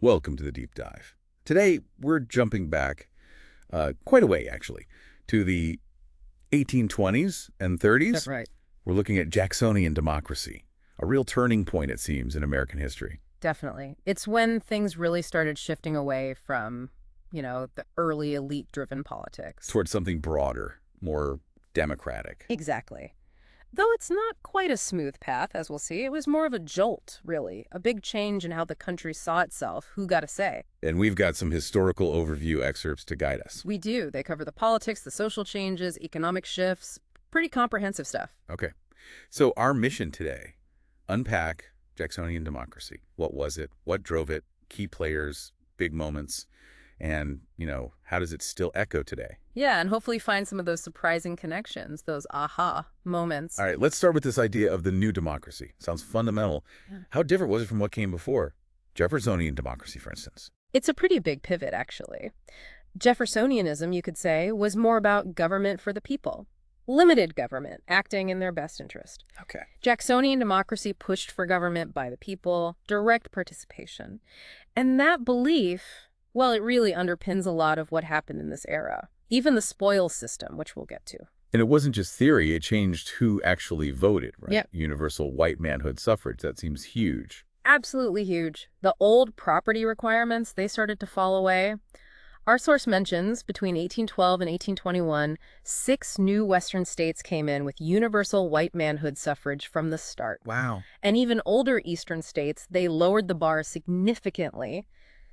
Welcome to the Deep Dive. Today, we're jumping back quite a way, actually, to the 1820s and That's 30s. right. We're looking at Jacksonian democracy, a real turning point, it seems, in American history, Definitely. It's when things really started shifting away from, the early elite-driven politics. towards something broader, more democratic. Exactly. Though it's not quite a smooth path, as we'll see, it was more of a jolt, really. A big change in how the country saw itself, who got a say. And we've got some historical overview excerpts to guide us. We do. They cover the politics, the social changes, economic shifts, pretty comprehensive stuff. Okay. So our mission today, unpack Jacksonian democracy. What was it? What drove it? Key players, big moments, and, how does it still echo today? Yeah, and hopefully find some of those surprising connections, those aha moments. All right, let's start with this idea of the new democracy. Sounds fundamental. Yeah. How different was it from what came before? Jeffersonian democracy, for instance. It's a pretty big pivot, actually. Jeffersonianism, you could say, was more about government for the people. Limited government, acting in their best interest. Okay. Jacksonian democracy pushed for government by the people, direct participation. And that belief, well, it really underpins a lot of what happened in this era. Even the spoils system, which we'll get to. And it wasn't just theory, it changed who actually voted, right? Yep. Universal white manhood suffrage, that seems huge. Absolutely huge. The old property requirements, they started to fall away. Our source mentions between 1812 and 1821, 6 new Western states came in with universal white manhood suffrage from the start. Wow. And even older Eastern states, they lowered the bar significantly.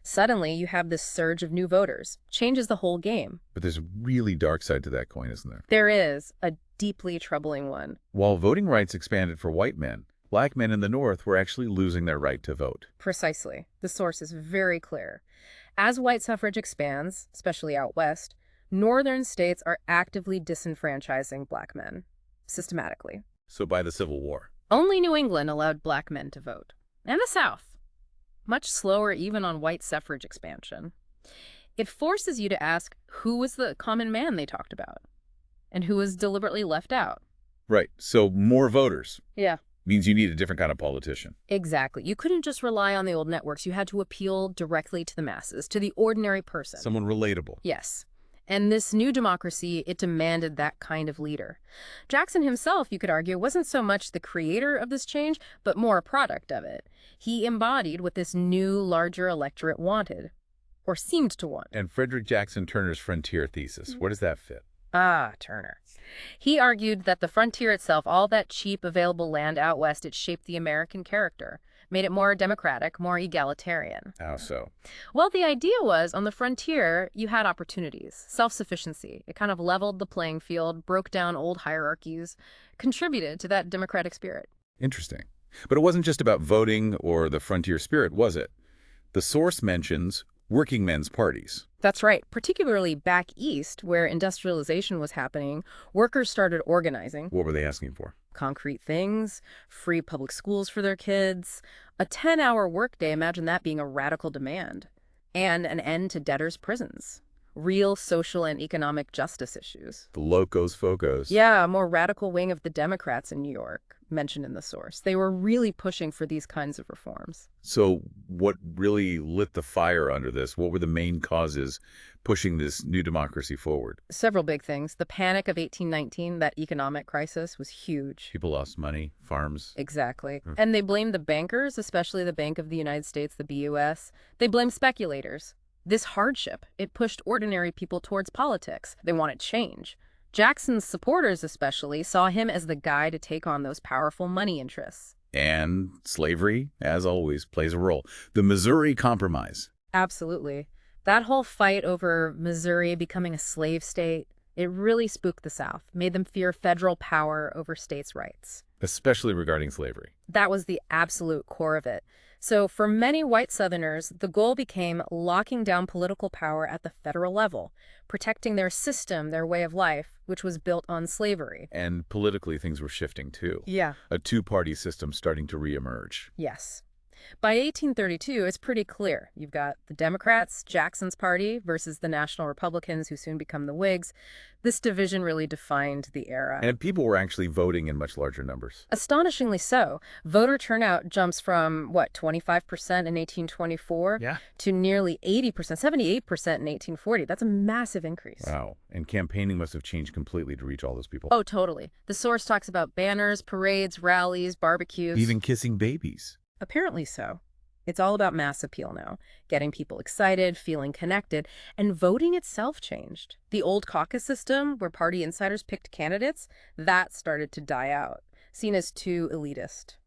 Suddenly, you have this surge of new voters. Changes the whole game. But there's a really dark side to that coin, isn't there? There is a deeply troubling one. While voting rights expanded for white men, black men in the North were actually losing their right to vote. Precisely. The source is very clear. As white suffrage expands, especially out west, northern states are actively disenfranchising black men, systematically. So by the Civil War. Only New England allowed black men to vote. And the South. Much slower even on white suffrage expansion. It forces you to ask who was the common man they talked about and who was deliberately left out. Right, so more voters Yeah. means you need a different kind of politician. Exactly. You couldn't just rely on the old networks. You had to appeal directly to the masses, to the ordinary person. Someone relatable. Yes. And this new democracy, it demanded that kind of leader. Jackson himself, you could argue, wasn't so much the creator of this change, but more a product of it. He embodied what this new, larger electorate wanted, or seemed to want. And Frederick Jackson Turner's frontier thesis, where does that fit? Ah, Turner. He argued that the frontier itself, all that cheap available land out west, it shaped the American character, made it more democratic, more egalitarian. How so? Well, the idea was, on the frontier, you had opportunities, self-sufficiency. It kind of leveled the playing field, broke down old hierarchies, contributed to that democratic spirit. Interesting. But it wasn't just about voting or the frontier spirit, was it? The source mentions working men's parties. That's right. Particularly back east, where industrialization was happening, workers started organizing. What were they asking for? Concrete things, free public schools for their kids, a 10-hour workday, imagine that being a radical demand, and an end to debtors' prisons. Real social and economic justice issues. The locos focos. Yeah, a more radical wing of the Democrats in New York, mentioned in the source. They were really pushing for these kinds of reforms. So what really lit the fire under this? What were the main causes pushing this new democracy forward? Several big things. The Panic of 1819, that economic crisis, was huge. People lost money, farms. Exactly. And they blamed the bankers, especially the Bank of the United States, the BUS. They blamed speculators. This hardship, it pushed ordinary people towards politics. They wanted change. Jackson's supporters especially saw him as the guy to take on those powerful money interests. And slavery, as always, plays a role. The Missouri Compromise. Absolutely. That whole fight over Missouri becoming a slave state, it really spooked the South, made them fear federal power over states' rights. Especially regarding slavery. That was the absolute core of it. So for many white Southerners, the goal became locking down political power at the federal level, protecting their system, their way of life, which was built on slavery. And politically, things were shifting, too. Yeah. A two-party system starting to reemerge. Yes. By 1832, it's pretty clear. You've got the Democrats, Jackson's party, versus the National Republicans, who soon become the Whigs. This division really defined the era. And people were actually voting in much larger numbers. Astonishingly so. Voter turnout jumps from, what, 25% in 1824 Yeah. to nearly 80%, 78% in 1840. That's a massive increase. Wow. And campaigning must have changed completely to reach all those people. Oh, totally. The source talks about banners, parades, rallies, barbecues. Even kissing babies. Apparently so. It's all about mass appeal now, getting people excited, feeling connected, and voting itself changed. The old caucus system, where party insiders picked candidates, that started to die out, seen as too elitist.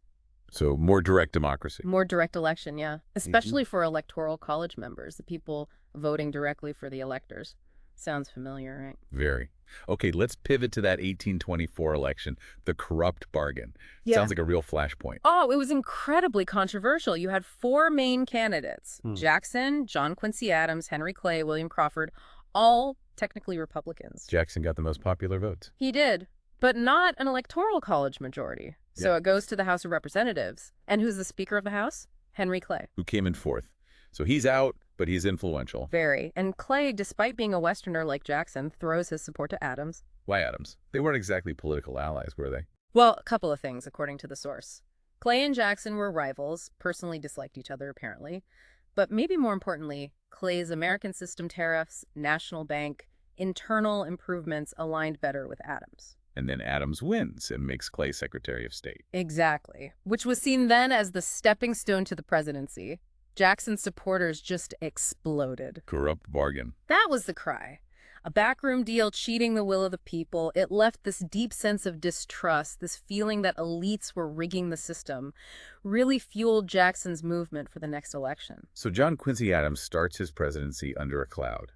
So more direct democracy. More direct election, yeah. Especially for electoral college members, the people voting directly for the electors. Sounds familiar, right? Very. Okay, let's pivot to that 1824 election, the corrupt bargain. Yeah. Sounds like a real flashpoint. Oh, it was incredibly controversial. You had four main candidates, Jackson, John Quincy Adams, Henry Clay, William Crawford, all technically Republicans. Jackson got the most popular votes. He did, but not an electoral college majority. So it goes to the House of Representatives. And who's the Speaker of the House? Henry Clay. Who came in fourth. So he's out, but he's influential. Very. And Clay, despite being a Westerner like Jackson, throws his support to Adams. Why Adams? They weren't exactly political allies, were they? Well, a couple of things, according to the source. Clay and Jackson were rivals, personally disliked each other, apparently. But maybe more importantly, Clay's American system tariffs, national bank, internal improvements aligned better with Adams. And then Adams wins and makes Clay Secretary of State. Exactly. Which was seen then as the stepping stone to the presidency. Jackson's supporters just exploded. Corrupt bargain. That was the cry. A backroom deal cheating the will of the people. It left this deep sense of distrust, this feeling that elites were rigging the system, really fueled Jackson's movement for the next election. So John Quincy Adams starts his presidency under a cloud.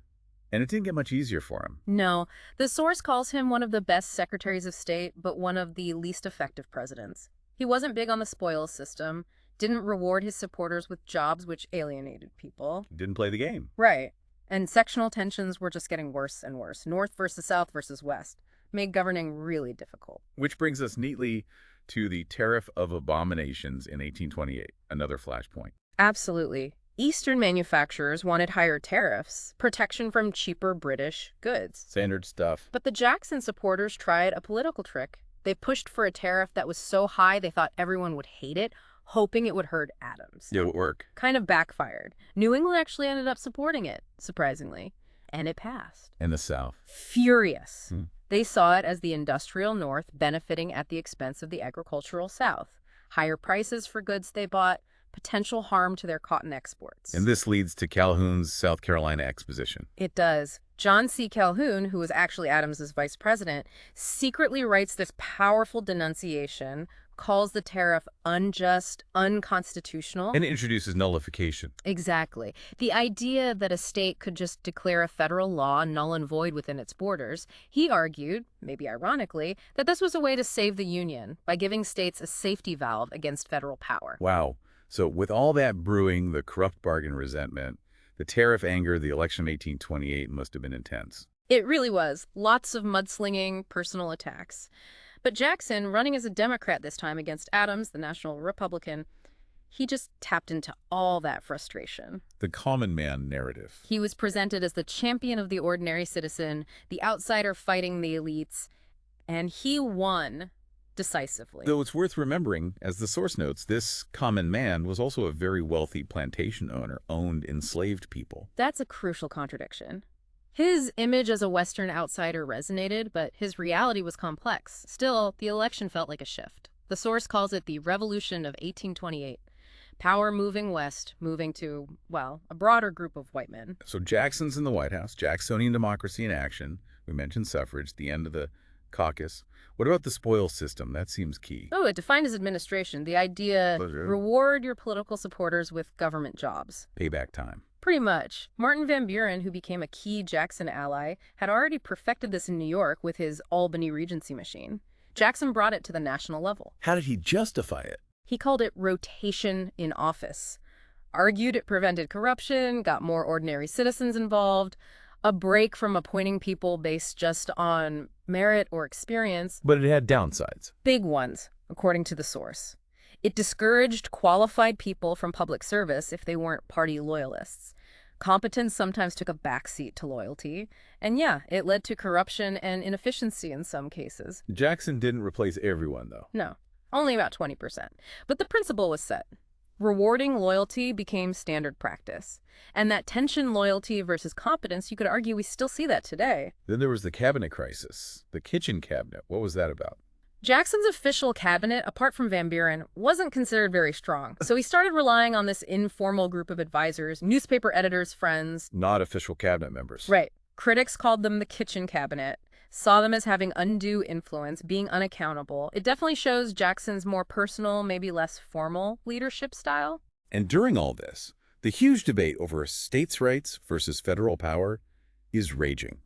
And it didn't get much easier for him. No. The source calls him one of the best secretaries of state, but one of the least effective presidents. He wasn't big on the spoils system, didn't reward his supporters with jobs which alienated people. Didn't play the game. Right. And sectional tensions were just getting worse and worse. North versus South versus West made governing really difficult. Which brings us neatly to the Tariff of Abominations in 1828, another flashpoint. Absolutely. Eastern manufacturers wanted higher tariffs, protection from cheaper British goods. Standard stuff. But the Jackson supporters tried a political trick. They pushed for a tariff that was so high they thought everyone would hate it, hoping it would hurt Adams. It would work. Kind of backfired. New England actually ended up supporting it, surprisingly. And it passed. And the South. Furious. They saw it as the industrial North benefiting at the expense of the agricultural South. Higher prices for goods they bought, potential harm to their cotton exports. And this leads to Calhoun's South Carolina exposition. It does. John C. Calhoun, who was actually Adams's vice president, secretly writes this powerful denunciation, calls the tariff unjust, unconstitutional. And it introduces nullification. Exactly. The idea that a state could just declare a federal law null and void within its borders. He argued, maybe ironically, that this was a way to save the Union by giving states a safety valve against federal power. Wow. So with all that brewing, the corrupt bargain resentment, the tariff anger, the election of 1828 must have been intense. It really was. Lots of mudslinging, personal attacks. But Jackson, running as a Democrat this time against Adams, the National Republican, he just tapped into all that frustration. The common man narrative. He was presented as the champion of the ordinary citizen, the outsider fighting the elites, and he won decisively. Though it's worth remembering, as the source notes, this common man was also a very wealthy plantation owner, owned enslaved people. That's a crucial contradiction. His image as a Western outsider resonated, but his reality was complex. Still, the election felt like a shift. The source calls it the Revolution of 1828. Power moving west, moving to, well, a broader group of white men. So Jackson's in the White House, Jacksonian Democracy in action. We mentioned suffrage, the end of the caucus. What about the spoils system? That seems key. Oh, it defined his administration. The idea, reward your political supporters with government jobs. Payback time. Pretty much. Martin Van Buren, who became a key Jackson ally, had already perfected this in New York with his Albany Regency machine. Jackson brought it to the national level. How did he justify it? He called it rotation in office. Argued it prevented corruption, got more ordinary citizens involved, a break from appointing people based just on merit or experience. But it had downsides. Big ones, according to the source. It discouraged qualified people from public service if they weren't party loyalists. Competence sometimes took a backseat to loyalty, and yeah, it led to corruption and inefficiency in some cases. Jackson didn't replace everyone, though. No, only about 20%. But the principle was set. Rewarding loyalty became standard practice. And that tension, loyalty versus competence, you could argue we still see that today. Then there was the cabinet crisis, the kitchen cabinet. What was that about? Jackson's official cabinet, apart from Van Buren, wasn't considered very strong. So he started relying on this informal group of advisors, newspaper editors, friends. Not official cabinet members. Right. Critics called them the kitchen cabinet, saw them as having undue influence, being unaccountable. It definitely shows Jackson's more personal, maybe less formal leadership style. And during all this, the huge debate over states' rights versus federal power is raging.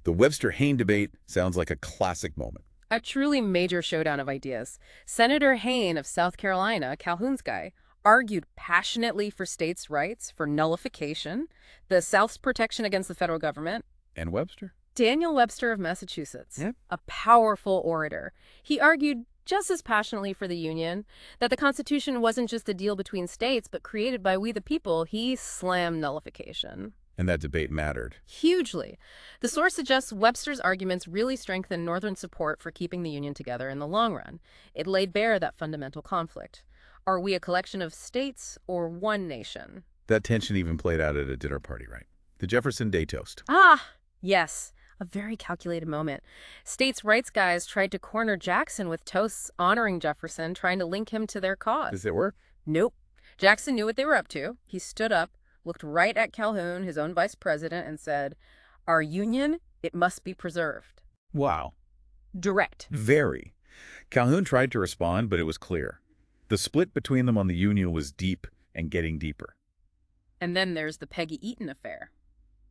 The Webster-Hayne debate sounds like a classic moment. A truly major showdown of ideas. Senator Hayne of South Carolina, Calhoun's guy, argued passionately for states' rights, for nullification, the South's protection against the federal government. And Webster? Daniel Webster of Massachusetts, Yep. a powerful orator. He argued just as passionately for the Union, that the Constitution wasn't just a deal between states, but created by we the people. He slammed nullification. And that debate mattered. Hugely. The source suggests Webster's arguments really strengthened Northern support for keeping the Union together in the long run. It laid bare that fundamental conflict. Are we a collection of states or one nation? That tension even played out at a dinner party, right? The Jefferson Day toast. Ah, yes. A very calculated moment. States' rights guys tried to corner Jackson with toasts honoring Jefferson, trying to link him to their cause. Does it work? Nope. Jackson knew what they were up to. He stood up, looked right at Calhoun, his own vice president, and said, "Our Union, it must be preserved." Wow. Direct. Very. Calhoun tried to respond, but it was clear. The split between them on the Union was deep and getting deeper. And then there's the Peggy Eaton affair.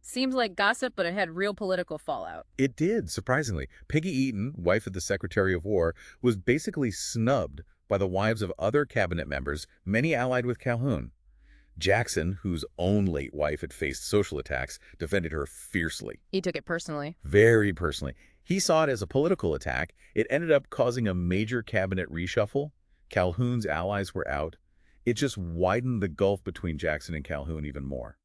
Seems like gossip, but it had real political fallout. It did, surprisingly. Peggy Eaton, wife of the Secretary of War, was basically snubbed by the wives of other cabinet members, many allied with Calhoun. Jackson, whose own late wife had faced social attacks, defended her fiercely. He took it personally. Very personally. He saw it as a political attack. It ended up causing a major cabinet reshuffle. Calhoun's allies were out. It just widened the gulf between Jackson and Calhoun even more.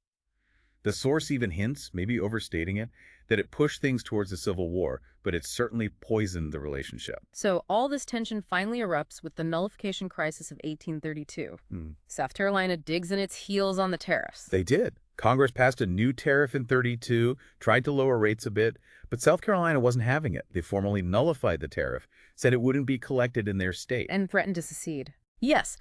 The source even hints, maybe overstating it, that it pushed things towards the Civil War, but it certainly poisoned the relationship. So all this tension finally erupts with the nullification crisis of 1832. South Carolina digs in its heels on the tariffs. They did. Congress passed a new tariff in 32, tried to lower rates a bit, but South Carolina wasn't having it. They formally nullified the tariff, said it wouldn't be collected in their state. And threatened to secede. Yes,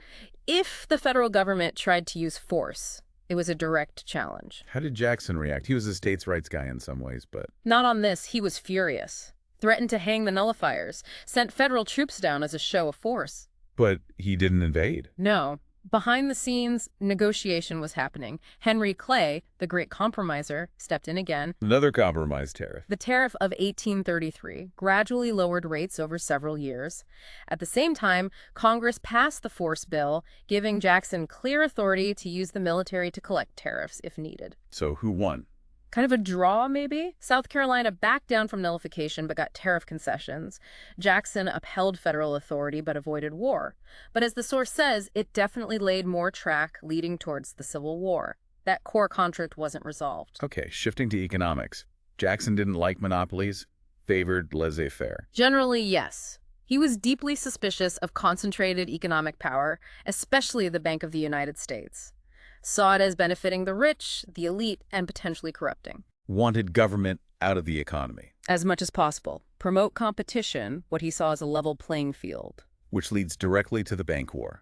if the federal government tried to use force, it was a direct challenge. How did Jackson react? He was a states' rights guy in some ways, but... Not on this. He was furious. Threatened to hang the nullifiers. Sent federal troops down as a show of force. But he didn't invade. No. Behind the scenes, negotiation was happening. Henry Clay, the great compromiser, stepped in again. Another compromise tariff. The tariff of 1833 gradually lowered rates over several years. At the same time, Congress passed the force bill, giving Jackson clear authority to use the military to collect tariffs if needed. So who won? Kind of a draw, maybe? South Carolina backed down from nullification but got tariff concessions. Jackson upheld federal authority but avoided war. But as the source says, it definitely laid more track leading towards the Civil War. That core conflict wasn't resolved. Okay, shifting to economics. Jackson didn't like monopolies, favored laissez-faire. Generally, yes. He was deeply suspicious of concentrated economic power, especially the Bank of the United States. Saw it as benefiting the rich, the elite, and potentially corrupting. Wanted government out of the economy. As much as possible. Promote competition, what he saw as a level playing field. Which leads directly to the bank war.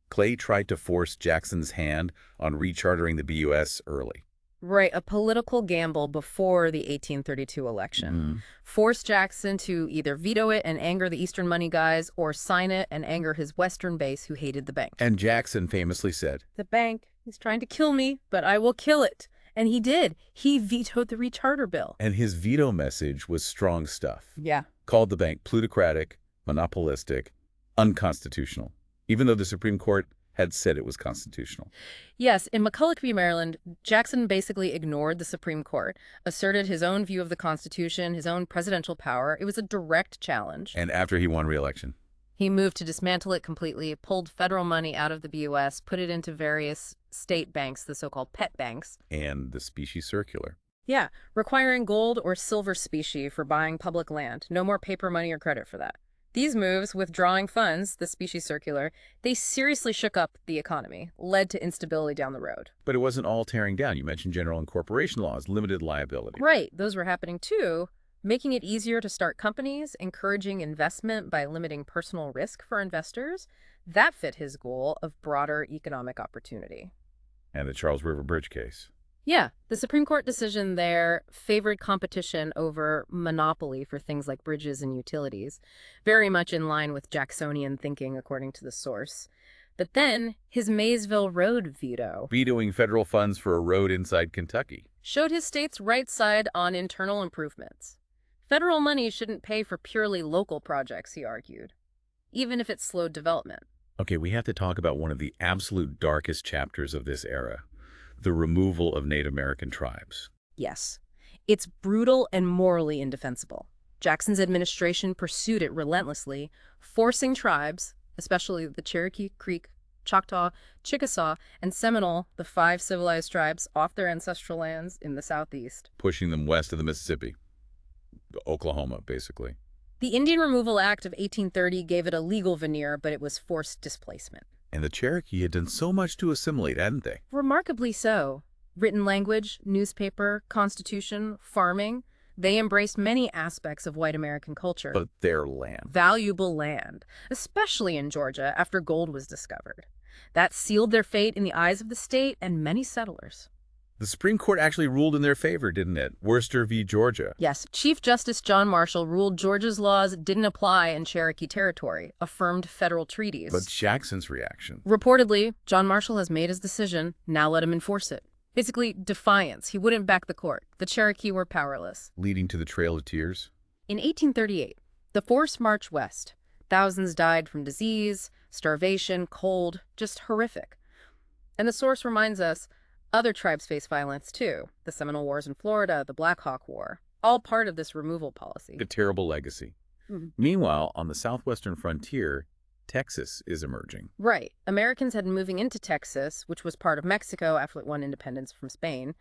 Clay tried to force Jackson's hand on rechartering the BUS early. Right, a political gamble before the 1832 election. Forced Jackson to either veto it and anger the Eastern money guys or sign it and anger his Western base who hated the bank. And Jackson famously said, "The bank is trying to kill me, but I will kill it." And he did. He vetoed the recharter bill. And his veto message was strong stuff. Yeah. Called the bank plutocratic, monopolistic, unconstitutional, even though the Supreme Court had said it was constitutional. Yes, in McCulloch v. Maryland, Jackson basically ignored the Supreme Court, asserted his own view of the Constitution, his own presidential power. It was a direct challenge. And after he won re-election, He moved to dismantle it completely, pulled federal money out of the BUS, put it into various state banks, the so-called pet banks. And the specie circular. Yeah, requiring gold or silver specie for buying public land. No more paper money or credit for that. These moves, withdrawing funds, the specie circular, they seriously shook up the economy, led to instability down the road. But it wasn't all tearing down. You mentioned general incorporation laws, limited liability. Right, those were happening too, making it easier to start companies, encouraging investment by limiting personal risk for investors. That fit his goal of broader economic opportunity. And the Charles River Bridge case. Yeah, the Supreme Court decision there favored competition over monopoly for things like bridges and utilities, very much in line with Jacksonian thinking, according to the source. But then, his Maysville Road veto Vetoing federal funds for a road inside Kentucky. showed his state's right side on internal improvements. Federal money shouldn't pay for purely local projects, he argued, even if it slowed development. Okay, we have to talk about one of the absolute darkest chapters of this era, the removal of Native American tribes. Yes, it's brutal and morally indefensible. Jackson's administration pursued it relentlessly, forcing tribes, especially the Cherokee, Creek, Choctaw, Chickasaw, and Seminole, the 5 civilized tribes, off their ancestral lands in the southeast. Pushing them west of the Mississippi. Oklahoma, basically. The Indian Removal Act of 1830 gave it a legal veneer, but it was forced displacement. And the Cherokee had done so much to assimilate, hadn't they? Remarkably so. Written language, newspaper, constitution, farming, they embraced many aspects of white American culture. But their land. Valuable land, especially in Georgia after gold was discovered. That sealed their fate in the eyes of the state and many settlers. The Supreme Court actually ruled in their favor, didn't it? Worcester v. Georgia. Yes, Chief Justice John Marshall ruled Georgia's laws didn't apply in Cherokee territory, affirmed federal treaties. But Jackson's reaction. Reportedly, John Marshall has made his decision, now let him enforce it. Basically, defiance. He wouldn't back the court. The Cherokee were powerless. Leading to the Trail of Tears. In 1838, the force marched west. Thousands died from disease, starvation, cold, just horrific. And the source reminds us, other tribes face violence too. The Seminole Wars in Florida, the Black Hawk War, all part of this removal policy. A terrible legacy. Meanwhile, on the southwestern frontier, Texas is emerging. Right. Americans had been moving into Texas, which was part of Mexico after it won independence from Spain.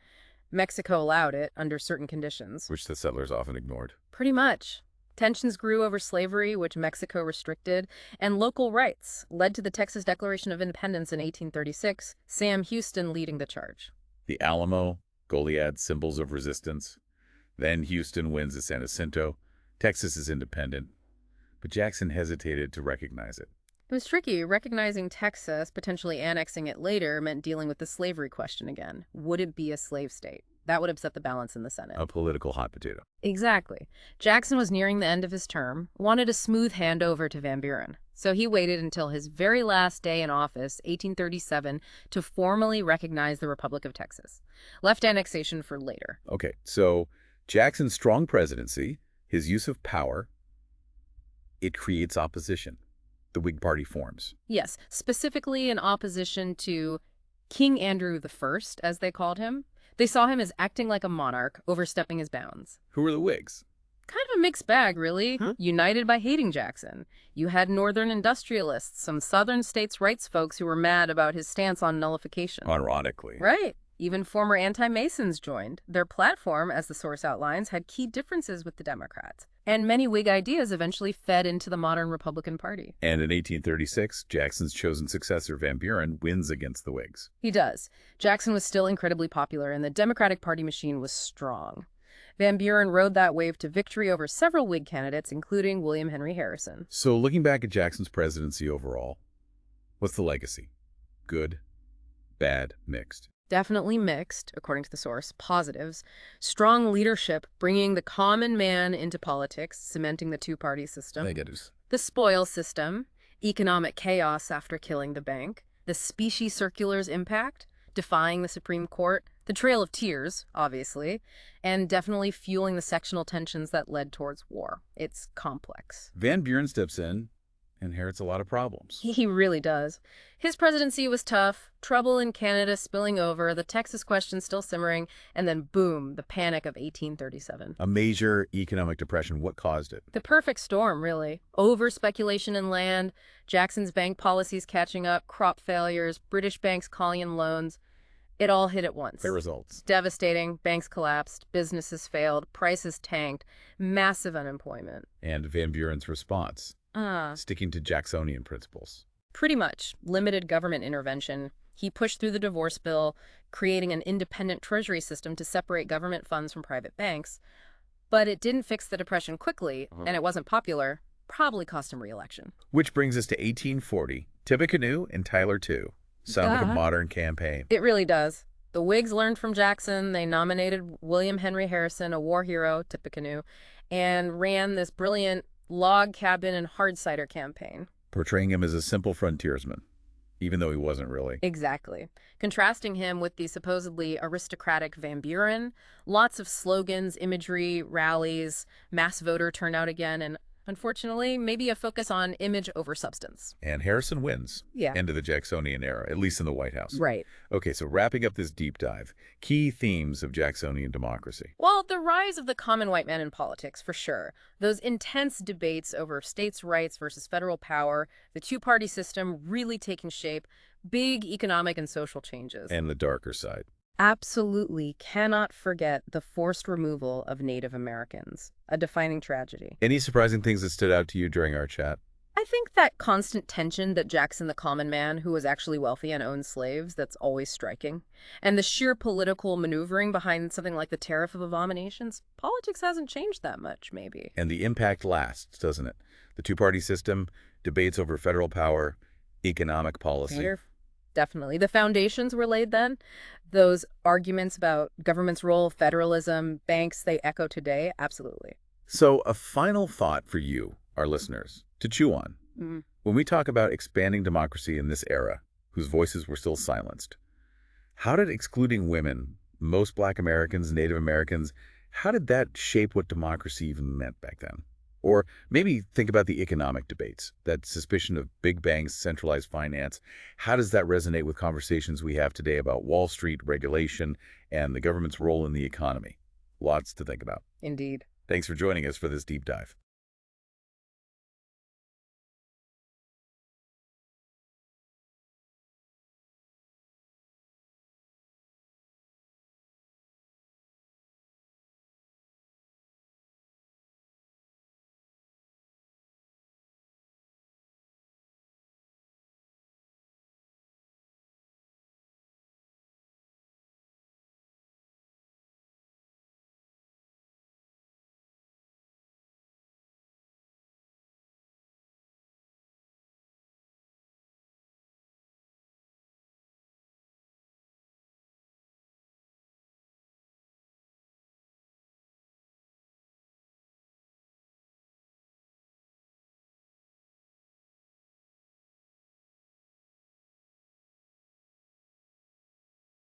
Mexico allowed it under certain conditions. Which the settlers often ignored. Pretty much. Tensions grew over slavery, which Mexico restricted, and local rights led to the Texas Declaration of Independence in 1836, Sam Houston leading the charge. The Alamo, Goliad, symbols of resistance. Then Houston wins at San Jacinto. Texas is independent. But Jackson hesitated to recognize it. It was tricky. Recognizing Texas, potentially annexing it later, meant dealing with the slavery question again. Would it be a slave state? That would upset the balance in the Senate. A political hot potato. Exactly. Jackson was nearing the end of his term, wanted a smooth handover to Van Buren. So he waited until his very last day in office, 1837, to formally recognize the Republic of Texas. Left annexation for later. Okay, so Jackson's strong presidency, his use of power, it creates opposition. The Whig Party forms. Yes, specifically in opposition to King Andrew I, as they called him. They saw him as acting like a monarch, overstepping his bounds. Who were the Whigs? Kind of a mixed bag, really. Huh? United by hating Jackson. You had northern industrialists, some southern states' rights folks who were mad about his stance on nullification. Ironically. Right. Even former anti-Masons joined. Their platform, as the source outlines, had key differences with the Democrats. And many Whig ideas eventually fed into the modern Republican Party. And in 1836, Jackson's chosen successor, Van Buren, wins against the Whigs. He does. Jackson was still incredibly popular, and the Democratic Party machine was strong. Van Buren rode that wave to victory over several Whig candidates, including William Henry Harrison. So looking back at Jackson's presidency overall, what's the legacy? Good, bad, mixed? Definitely mixed, according to the source. Positives. Strong leadership, bringing the common man into politics, cementing the two-party system. Negatives. The spoils system. Economic chaos after killing the bank. The specie circular's impact. Defying the Supreme Court. The Trail of Tears, obviously. And definitely fueling the sectional tensions that led towards war. It's complex. Van Buren steps in, inherits a lot of problems. He really does. His presidency was tough, trouble in Canada spilling over, the Texas question still simmering, and then boom, the Panic of 1837. A major economic depression. What caused it? The perfect storm, really. Over-speculation in land, Jackson's bank policies catching up, crop failures, British banks calling in loans. It all hit at once. The results. Devastating. Banks collapsed, businesses failed, prices tanked, massive unemployment. And Van Buren's response, sticking to Jacksonian principles. Pretty much. Limited government intervention. He pushed through the divorce bill, creating an independent treasury system to separate government funds from private banks. But it didn't fix the depression quickly, and it wasn't popular. Probably cost him re-election. Which brings us to 1840. Tippecanoe and Tyler too. Sound like a modern campaign. It really does. The Whigs learned from Jackson. They nominated William Henry Harrison, a war hero, Tippecanoe, and ran this brilliant log cabin and hard cider campaign. Portraying him as a simple frontiersman, even though he wasn't really. Exactly. Contrasting him with the supposedly aristocratic Van Buren, lots of slogans, imagery, rallies, mass voter turnout again, and unfortunately, maybe a focus on image over substance. And Harrison wins. Yeah. End of the Jacksonian era, at least in the White House. Right. Okay, so wrapping up this deep dive, key themes of Jacksonian democracy. Well, the rise of the common white man in politics, for sure. Those intense debates over states' rights versus federal power, the two-party system really taking shape, big economic and social changes. And the darker side. Absolutely cannot forget the forced removal of Native Americans, a defining tragedy. Any surprising things that stood out to you during our chat? I think that constant tension that Jackson the common man, who was actually wealthy and owned slaves, that's always striking. And the sheer political maneuvering behind something like the Tariff of Abominations, politics hasn't changed that much, maybe. And the impact lasts, doesn't it? The two-party system, debates over federal power, economic policy. Definitely. The foundations were laid then. Those arguments about government's role, federalism, banks, they echo today. Absolutely. So a final thought for you, our listeners, to chew on. When we talk about expanding democracy in this era, whose voices were still silenced, how did excluding women, most Black Americans, Native Americans, how did that shape what democracy even meant back then? Or maybe think about the economic debates, that suspicion of big banks, centralized finance. How does that resonate with conversations we have today about Wall Street regulation and the government's role in the economy? Lots to think about. Indeed. Thanks for joining us for this deep dive.